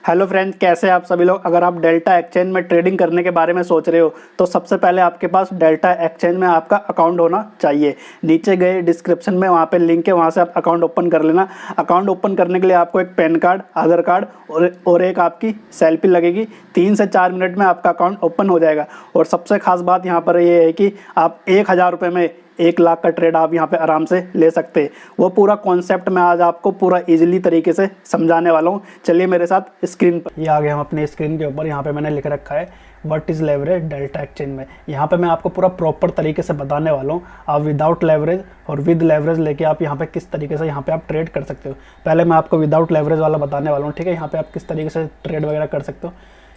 Hello friends, कैसे हैं आप सभी लोग। अगर आप डेल्टा एक्सचेंज में ट्रेडिंग करने के बारे में सोच रहे हो तो सबसे पहले आपके पास डेल्टा एक्सचेंज में आपका अकाउंट होना चाहिए। नीचे गए डिस्क्रिप्शन में वहाँ पे लिंक है, वहाँ से आप अकाउंट ओपन कर लेना। अकाउंट ओपन करने के लिए आपको एक पैन कार्ड, आधार कार्ड और एक आपकी सेल्फी लगेगी। 3 से 4 मिनट में आपका अकाउंट ओपन हो जाएगा। और सबसे खास बात यहाँ पर ये है कि आप 1000 रुपये में 1 लाख का ट्रेड आप यहाँ पे आराम से ले सकते हैं। वो पूरा कॉन्सेप्ट मैं आज आपको पूरा इजीली तरीके से समझाने वाला हूँ। चलिए मेरे साथ स्क्रीन पर। ये आ गए हम अपने स्क्रीन के ऊपर। यहाँ पे मैंने लिख रखा है what is leverage delta exchange में। यहाँ पे मैं आपको पूरा प्रॉपर तरीके से बताने वाला हूँ। आप विदाउट लेवरेज और विद लेवरेज लेके आप यहाँ पे किस तरीके से यहाँ पे आप ट्रेड कर सकते हो। पहले मैं आपको विदाउट लेवरेज वाला बताने वाला हूँ, ठीक है। यहाँ पे आप किस तरीके से ट्रेड वगैरह कर सकते हो।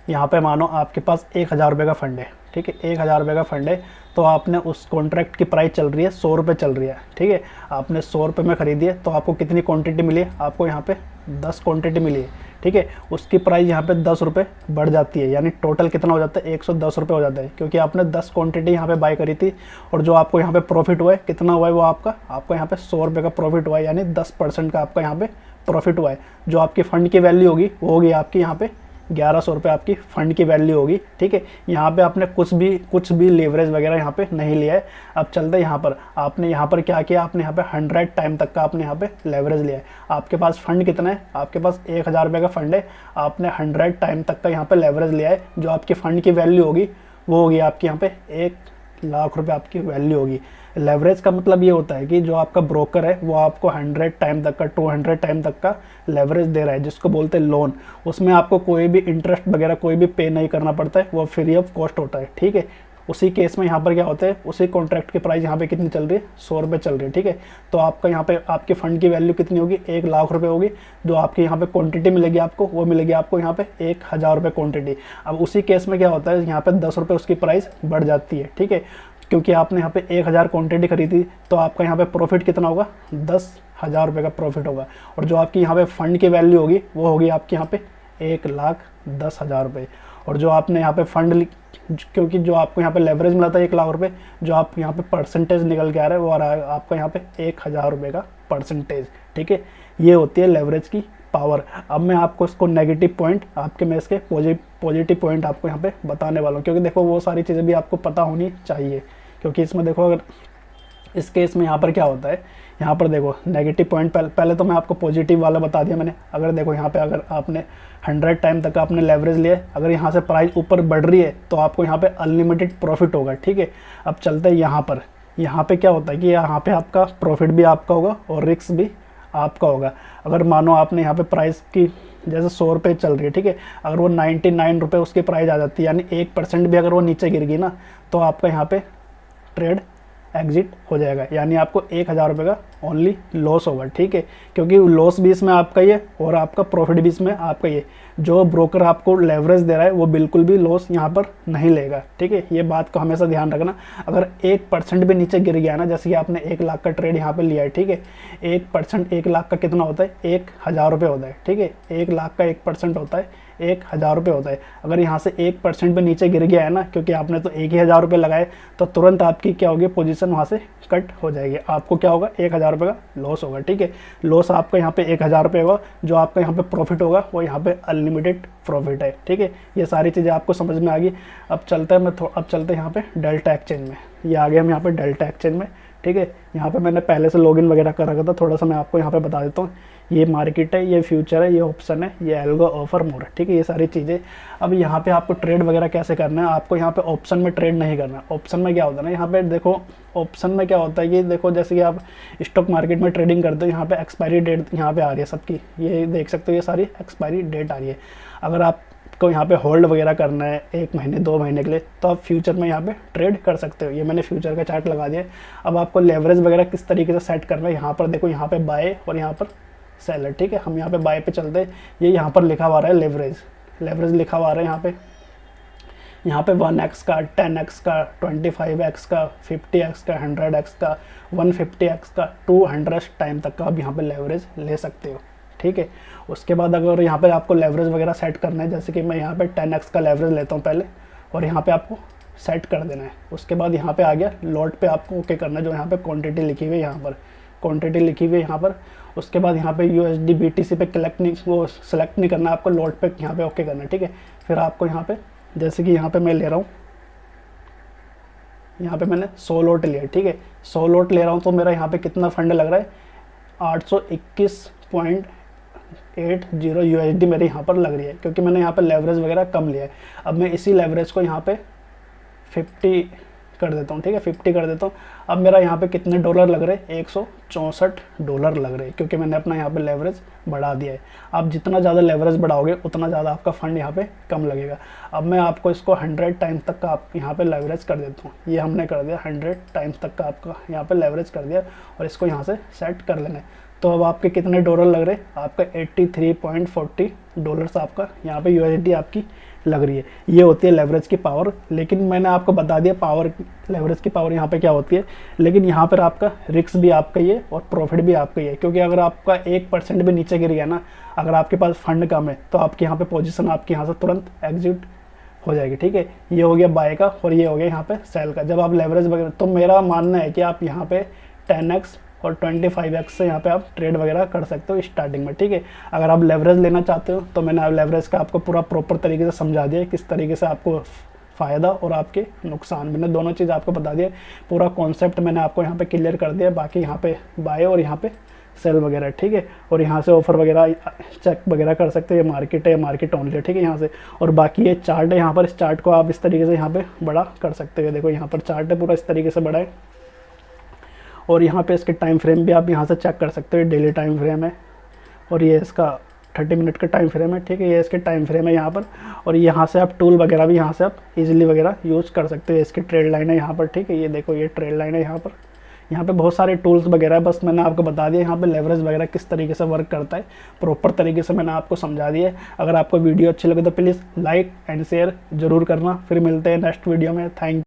यहाँ पे मानो आपके पास 1000 रुपये का फंड है, ठीक है। 1000 रुपये का फंड है तो आपने उस कॉन्ट्रैक्ट की प्राइस चल रही है 100 रुपये चल रही है, ठीक है। आपने 100 रुपये में खरीदी है तो आपको कितनी क्वांटिटी मिली है, आपको यहाँ पे 10 क्वांटिटी मिली है, ठीक है। उसकी प्राइस यहाँ पे 10 रुपये बढ़ जाती है, यानी टोटल कितना हो जाता है 110 रुपये हो जाता है, क्योंकि आपने 10 क्वांटिटी यहाँ पे बाय करी थी। और जो आपको यहाँ पे प्रॉफिट हुआ है कितना हुआ है, वो आपको यहाँ पे 100 रुपये का प्रॉफिट हुआ है, यानी 10% का आपका यहाँ पे प्रॉफिट हुआ है। जो आपकी फ़ंड की वैल्यू होगी वो होगी आपकी यहाँ पे 1100 रुपये आपकी फ़ंड की वैल्यू होगी, ठीक है। यहाँ पे आपने कुछ भी लेवरेज वगैरह यहाँ पे नहीं लिया है। अब चलते यहाँ पर, आपने यहाँ पर क्या किया, आपने यहाँ पे 100 टाइम तक का आपने यहाँ पे लेवरेज लिया है। आपके पास फ़ंड कितना है, आपके पास 1000 रुपये का फ़ंड है। आपने 100 टाइम तक का यहाँ पे लेवरेज लिया है। जो आपकी फ़ंड की वैल्यू होगी वो होगी आपकी यहाँ पे 1 लाख रुपये आपकी वैल्यू होगी। लेवरेज का मतलब ये होता है कि जो आपका ब्रोकर है वो आपको 100 टाइम तक का 200 टाइम तक का लेवरेज दे रहा है, जिसको बोलते हैं लोन। उसमें आपको कोई भी इंटरेस्ट वगैरह कोई भी पे नहीं करना पड़ता है, वो फ्री ऑफ कॉस्ट होता है, ठीक है। उसी केस में यहाँ पर क्या होता है, उसी कॉन्ट्रैक्ट की प्राइस यहाँ पे कितनी चल रही है, 100 रुपये चल रही है, ठीक है। तो आपका यहाँ पे आपके फ़ंड की वैल्यू कितनी होगी, 1 लाख रुपये होगी। जो आपकी यहाँ पे क्वांटिटी मिलेगी आपको, वो मिलेगी आपको यहाँ पे 1000 रुपये क्वांटिटी। अब उसी केस में क्या होता है, यहाँ पे 10 रुपये उसकी प्राइस बढ़ जाती है, ठीक है। क्योंकि आपने यहाँ पे 1000 क्वांटिटी खरीदी तो आपका यहाँ पे प्रॉफिट कितना होगा, 10,000 रुपये का प्रॉफिट होगा। और जो आपकी यहाँ पे फ़ंड की वैल्यू होगी वो होगी आपकी यहाँ पे 1,10,000 रुपये। और जो आपने यहाँ पे फ़ंड, क्योंकि जो आपको यहाँ पे लेवरेज मिला था 1 लाख रुपये, जो आप यहाँ पे परसेंटेज निकल के आ रहा है वो आ रहा है आपका यहाँ पे 1000 रुपये का परसेंटेज, ठीक है। ये होती है लेवरेज की पावर। अब मैं आपको इसको नेगेटिव पॉइंट, आपके मैं इसके पॉजिटिव पॉइंट आपको यहाँ पे बताने वाला हूँ, क्योंकि देखो वो सारी चीज़ें भी आपको पता होनी चाहिए। क्योंकि इसमें देखो, अगर इस केस में यहाँ पर क्या होता है, यहाँ पर देखो नेगेटिव पॉइंट पहले तो मैं आपको पॉजिटिव वाला बता दिया मैंने। अगर देखो यहाँ पे अगर आपने 100 टाइम तक आपने लेवरेज लिया, अगर यहाँ से प्राइस ऊपर बढ़ रही है तो आपको यहाँ पे अनलिमिटेड प्रॉफिट होगा, ठीक है। अब चलते हैं यहाँ पर। यहाँ पे क्या होता है कि यहाँ पे आपका प्रॉफिट भी आपका होगा और रिस्क भी आपका होगा। अगर मानो आपने यहाँ पे प्राइस की जैसे 100 रुपये चल रही है, ठीक है। अगर वो 99 रुपये उसकी प्राइस आ जाती है, यानी 1% भी अगर वो नीचे गिर गई ना, तो आपका यहाँ पे ट्रेड एग्जिट हो जाएगा, यानी आपको 1000 रुपये का ओनली लॉस होगा, ठीक है। क्योंकि लॉस भी इसमें आपका ही है और आपका प्रॉफिट भी इसमें आपका ही है। जो ब्रोकर आपको लेवरेज दे रहा है वो बिल्कुल भी लॉस यहाँ पर नहीं लेगा, ठीक है। ये बात को हमेशा ध्यान रखना। अगर 1% भी नीचे गिर गया ना, जैसे कि आपने 1 लाख का ट्रेड यहाँ पे लिया है, ठीक है। 1% 1 लाख का कितना होता है, 1000 रुपये होता है, ठीक है। 1 लाख का 1% होता है 1000 रुपये होता है। अगर यहाँ से 1% भी नीचे गिर गया है ना, क्योंकि आपने तो 1000 रुपये लगाए, तो तुरंत आपकी क्या होगी, पोजीशन वहाँ से कट हो जाएगी। आपको क्या होगा, 1000 रुपये का लॉस होगा, ठीक है। लॉस आपका यहाँ पे 1000 रुपये होगा। जो आपका यहाँ पे प्रॉफिट होगा वो यहाँ पे अनलिमिटेड प्रॉफिट है, ठीक है। ये सारी चीज़ें आपको समझ में आ गई। अब चलते हैं अब चलते हैं यहाँ पे डेल्टा एक्सचेंज में। ये आ गए हम यहाँ पे डेल्टा एक्सचेंज में, ठीक है। यहाँ पे मैंने पहले से लॉगिन वगैरह कर रखा था, थोड़ा सा मैं आपको यहाँ पे बता देता हूँ। ये मार्केट है, ये फ्यूचर है, ये ऑप्शन है, ये एल्गो ऑफर मोर है, ठीक है। ये सारी चीज़ें। अब यहाँ पे आपको ट्रेड वगैरह कैसे करना है, आपको यहाँ पे ऑप्शन में ट्रेड नहीं करना। ऑप्शन में क्या होता है ना, यहाँ पे देखो ऑप्शन में क्या होता है कि देखो, जैसे कि आप स्टॉक मार्केट में ट्रेडिंग करते हो, यहाँ पे एक्सपायरी डेट यहाँ पे आ रही है सबकी, ये देख सकते हो, ये सारी एक्सपायरी डेट आ रही है। अगर आपको यहाँ पे होल्ड वगैरह करना है 1 महीने 2 महीने के लिए, तो आप फ्यूचर में यहाँ पे ट्रेड कर सकते हो। ये मैंने फ्यूचर का चार्ट लगा दिया। अब आपको लेवरेज वगैरह किस तरीके से सेट करना है, यहाँ पर देखो, यहाँ पे बाय और यहाँ पर सेलर, ठीक है। हम यहाँ पे बाय पे चलते हैं। ये यहाँ पर लिखा हुआ रहा है लेवरेज लिखा हुआ रहा है यहाँ पे 1x का, 10x का, 25x का, 50x का, 100x का, 150x का, 200 टाइम तक का आप यहाँ पे लेवरेज ले सकते हो, ठीक है। उसके बाद अगर यहाँ पे आपको लेवरेज वगैरह सेट करना है, जैसे कि मैं यहाँ पे 10x का लेवरेज लेता हूँ पहले, और यहाँ पे आपको सेट कर देना है। उसके बाद यहाँ पे आ गया लॉट पे आपको ओके करना है। जो यहाँ पे क्वांटिटी लिखी हुई है, यहाँ पर क्वांटिटी लिखी हुई है यहाँ पर, उसके बाद यहाँ पे USD BTC पे सेलेक्ट नहीं करना, आपको लोड पे यहाँ पे ओके करना है, ठीक है। फिर आपको यहाँ पे जैसे कि यहाँ पे मैं ले रहा हूँ, यहाँ पे मैंने 100 लॉट लिया है, ठीक है। 100 लॉट ले रहा हूँ तो मेरा यहाँ पे कितना फंड लग रहा है, 821.80 USD मेरे यहाँ पर लग रही है, क्योंकि मैंने यहाँ पे लेवरेज वगैरह कम लिया है। अब मैं इसी लेवरेज को यहाँ पे 50 कर देता हूँ, ठीक है, 50 कर देता हूँ। अब मेरा यहाँ पे कितने डॉलर लग रहे हैं, $164 लग रहे हैं, क्योंकि मैंने अपना यहाँ पे लेवरेज बढ़ा दिया है। आप जितना ज़्यादा लेवरेज बढ़ाओगे उतना ज़्यादा आपका फंड यहाँ पे कम लगेगा। अब मैं आपको इसको 100 टाइम्स तक का आप यहाँ पे लेवरेज कर देता हूँ। ये हमने कर दिया, 100 टाइम्स तक का आपका यहाँ पे लेवरेज कर दिया, और इसको यहाँ से सेट कर लेना है। तो अब आपके कितने डॉलर लग रहे हैं, आपका $83.40 आपका यहाँ पे USD आपकी लग रही है। ये होती है लेवरेज की पावर। लेकिन मैंने आपको बता दिया पावर, लेवरेज की पावर यहाँ पे क्या होती है। लेकिन यहाँ पर आपका रिस्क भी आपका ही है और प्रॉफिट भी आपका ही है, क्योंकि अगर आपका 1% भी नीचे गिर गया ना, अगर आपके पास फंड कम है, तो आपके यहाँ पे पोजीशन आपके यहाँ से तुरंत एग्जिट हो जाएगी, ठीक है। ये हो गया बाय का, और ये हो गया यहाँ पे सेल का। जब आप लेवरेज वगैरह, तो मेरा मानना है कि आप यहाँ पे 10x और 25x से यहाँ पे आप ट्रेड वगैरह कर सकते हो स्टार्टिंग में, ठीक है। अगर आप लेवरेज लेना चाहते हो तो मैंने लेवरेज का आपको पूरा प्रॉपर तरीके से समझा दिया, किस तरीके से आपको फ़ायदा और आपके नुकसान, मैंने दोनों चीज़ आपको बता दिया। पूरा कॉन्सेप्ट मैंने आपको यहाँ पे क्लियर कर दिया। बाकी यहाँ पे बाय और यहाँ पे सेल वगैरह, ठीक है। और यहाँ से ऑफर वगैरह चेक वगैरह कर सकते हो, ये मार्केट है, मार्केट ओनली है, ठीक है, यहाँ से। और बाकी ये चार्ट है यहाँ पर, इस चार्ट को आप इस तरीके से यहाँ पे बड़ा कर सकते हो। देखो यहाँ पर चार्ट है पूरा इस तरीके से बड़ा है, और यहाँ पे इसके टाइम फ्रेम भी आप यहाँ से चेक कर सकते हो। डेली टाइम फ्रेम है, और ये इसका 30 मिनट का टाइम फ्रेम है, ठीक है। ये इसके टाइम फ्रेम है यहाँ पर, और यहाँ से आप टूल वगैरह भी यहाँ से आप इजीली वगैरह यूज़ कर सकते हो। इसकी ट्रेड लाइन है यहाँ पर, ठीक है। ये देखो ये ट्रेड लाइन है यहाँ पर, यहाँ पे बहुत सारे टूल्स वगैरह है। बस मैंने आपको बता दिया यहाँ पे लेवरेज वगैरह किस तरीके से वर्क करता है, प्रॉपर तरीके से मैंने आपको समझा दिया है। अगर आपको वीडियो अच्छी लगे तो प्लीज़ लाइक एंड शेयर जरूर करना। फिर मिलते हैं नेक्स्ट वीडियो में। थैंक